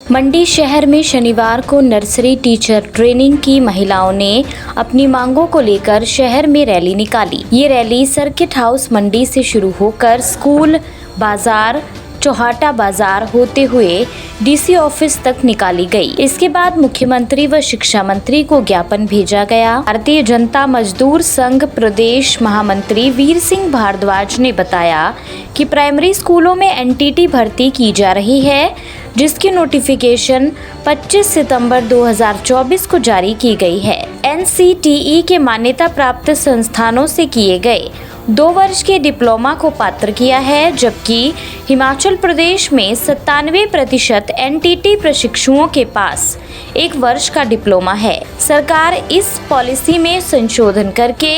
मंडी शहर में शनिवार को नर्सरी टीचर ट्रेनिंग की महिलाओं ने अपनी मांगों को लेकर शहर में रैली निकाली। ये रैली सर्किट हाउस मंडी से शुरू होकर स्कूल, बाजार, चौहाटा बाजार होते हुए डीसी ऑफिस तक निकाली गई। इसके बाद मुख्यमंत्री व शिक्षा मंत्री को ज्ञापन भेजा गया। भारतीय जनता मजदूर संघ प्रदेश महामंत्री वीर सिंह भारद्वाज ने बताया कि प्राइमरी स्कूलों में एनटीटी भर्ती की जा रही है, जिसकी नोटिफिकेशन 25 सितंबर 2024 को जारी की गई है। एनसीटीई के मान्यता प्राप्त संस्थानों से किए गए 2 वर्ष के डिप्लोमा को पात्र किया है, जबकि हिमाचल प्रदेश में 97% एनटीटी प्रशिक्षुओं के पास 1 वर्ष का डिप्लोमा है। सरकार इस पॉलिसी में संशोधन करके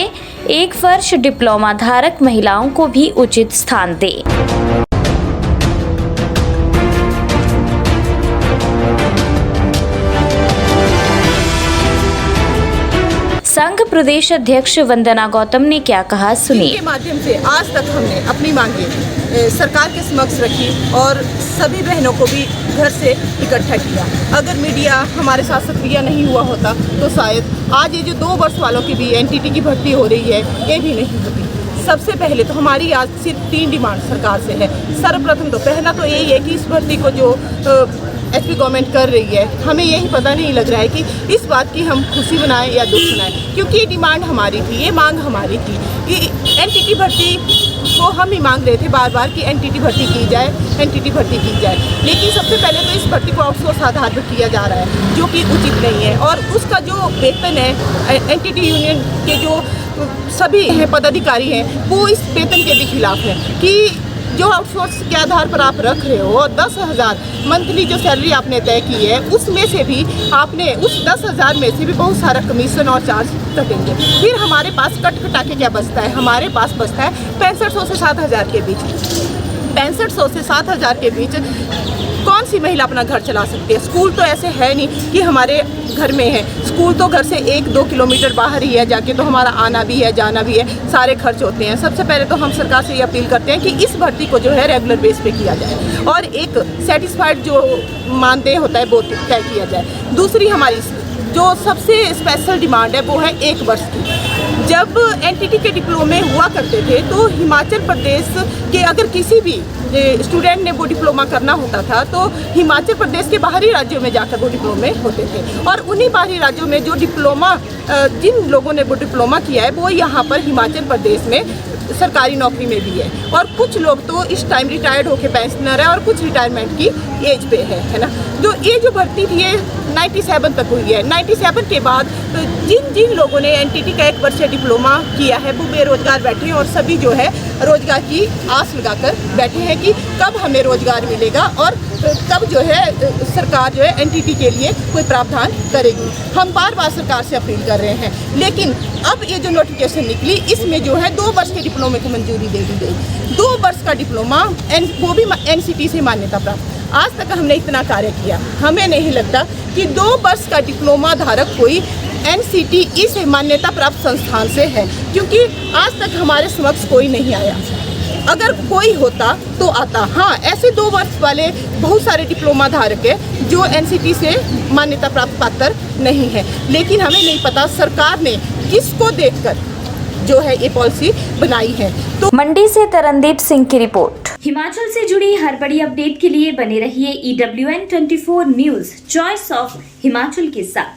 1 वर्ष डिप्लोमा धारक महिलाओं को भी उचित स्थान दे। संघ प्रदेश अध्यक्ष वंदना गौतम ने क्या कहा, सुनिए। के माध्यम से आज तक हमने अपनी मांगे सरकार के समक्ष रखी और सभी बहनों को भी घर से इकट्ठा किया। अगर मीडिया हमारे साथ सक्रिय नहीं हुआ होता तो शायद आज ये जो 2 वर्ष वालों की भी एनटीटी की भर्ती हो रही है ये भी नहीं होती। सबसे पहले तो हमारी आज सिर्फ 3 डिमांड सरकार से है। सर्वप्रथम तो पहला तो यही है कि इस भर्ती को जो एचपी गवर्नमेंट कर रही है, हमें यही पता नहीं लग रहा है कि इस बात की हम खुशी मनाएं या दुख मनाएं, क्योंकि ये डिमांड हमारी थी, ये मांग हमारी थी। ये एनटीटी भर्ती को हम ही मांग रहे थे बार बार कि एनटीटी भर्ती की जाए, एनटीटी भर्ती की जाए। लेकिन सबसे पहले तो इस भर्ती को आउटसोर्स आधार पर किया जा रहा है, जो कि उचित नहीं है। और उसका जो वेतन है, एनटीटी यूनियन के जो सभी हैं पदाधिकारी हैं, वो इस वेतन के भी खिलाफ है कि जो आउटसोर्स के आधार पर आप रख रहे हो और 10,000 मंथली जो सैलरी आपने तय की है, उसमें से भी आपने उस 10,000 में से भी बहुत सारा कमीशन और चार्ज कटेंगे। फिर हमारे पास कटा के क्या बचता है? हमारे पास बचता है 6500 से 7,000 के बीच। 6500 से 7,000 के बीच कौन सी महिला अपना घर चला सकती है? स्कूल तो ऐसे है नहीं कि हमारे घर में है, स्कूल तो घर से 1-2 किलोमीटर बाहर ही है, जाके तो हमारा आना भी है, जाना भी है, सारे खर्च होते हैं। सबसे पहले तो हम सरकार से ये अपील करते हैं कि इस भर्ती को जो है रेगुलर बेस पे किया जाए और एक सेटिस्फाइड जो मानदेय होता है वो तय किया जाए। दूसरी हमारी जो सबसे स्पेशल डिमांड है वो है 1 वर्ष की। जब एनटीटी के डिप्लोमे हुआ करते थे तो हिमाचल प्रदेश के अगर किसी भी स्टूडेंट ने वो डिप्लोमा करना होता था तो हिमाचल प्रदेश के बाहरी राज्यों में जाकर वो डिप्लोमे होते थे। और उन्हीं बाहरी राज्यों में जो डिप्लोमा जिन लोगों ने वो डिप्लोमा किया है वो यहाँ पर हिमाचल प्रदेश में सरकारी नौकरी में भी है। और कुछ लोग तो इस टाइम रिटायर्ड होकर पेंशनर है और कुछ रिटायरमेंट की एज पे है ना। तो ये जो भर्ती थी ये 97 तक हुई है। 97 के बाद तो जिन लोगों ने एनटीटी का 1 वर्षीय डिप्लोमा किया है वो बेरोजगार बैठे हैं और सभी जो है रोजगार की आस लगाकर बैठे हैं कि कब हमें रोजगार मिलेगा और कब जो है सरकार जो है एनटीटी के लिए कोई प्रावधान करेगी। हम बार बार सरकार से अपील कर रहे हैं, लेकिन अब ये जो नोटिफिकेशन निकली इसमें जो है 2 वर्ष के डिप्लोमे को मंजूरी दे दी गई। 2 वर्ष का डिप्लोमा वो भी एनसीटी से मान्यता प्राप्त। आज तक हमने इतना कार्य किया, हमें नहीं लगता कि 2 वर्ष का डिप्लोमा धारक कोई एनसीटी इस मान्यता प्राप्त संस्थान से है, क्योंकि आज तक हमारे समक्ष कोई नहीं आया। अगर कोई होता तो आता। हाँ, ऐसे 2 वर्ष वाले बहुत सारे डिप्लोमा धारक है जो एनसीटी से मान्यता प्राप्त पात्र नहीं है, लेकिन हमें नहीं पता सरकार ने किसको देखकर जो है ये पॉलिसी बनाई है। तो मंडी से तरनदीप सिंह की रिपोर्ट। हिमाचल से जुड़ी हर बड़ी अपडेट के लिए बने रहिए EWN24 news, choice of Himachal के साथ।